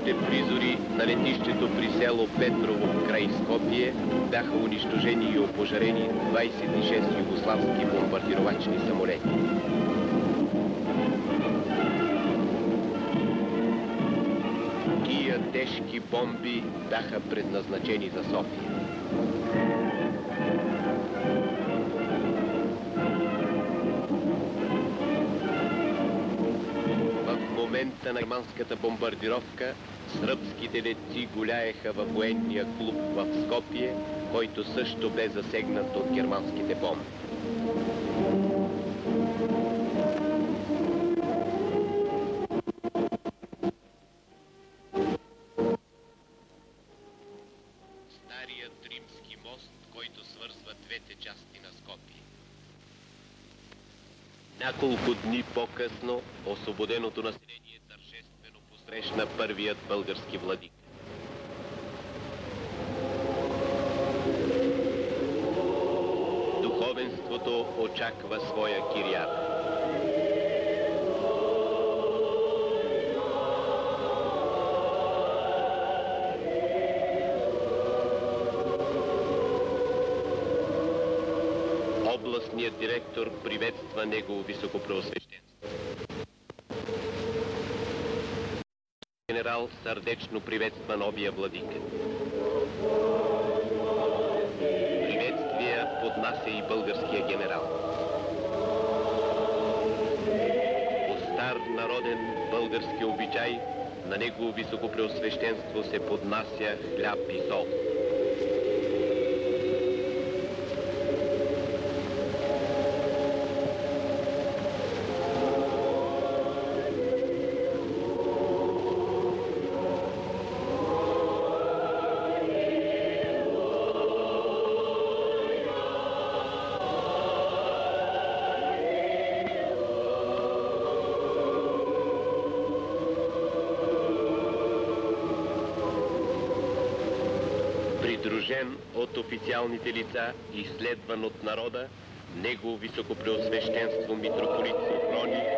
Последните призори на летището при село Петрово край Скопие бяха унищожени и опожарени 26 югославски бомбардировачни самолети. Тия тежки бомби бяха предназначени за София. В момента на германската бомбардировка сръбските летци гуляеха във военния клуб в Скопие, който също бе засегнат от германските бомби. Старият римски мост, който свързва двете части на Скопие. Няколко дни по-късно освободеното население тържествено посрещна първият български владик. Духовенството очаква своя кирияр. Областният директор приветства негово високопреосвещенство. Генерал сърдечно приветства новия владика. Приветствия поднася и българския генерал. По стар народен български обичай на негово високопреосвещенство се поднася хляб и сол. Придружен от официалните лица и следван от народа, негово високопреосвещенство митрополит Софроний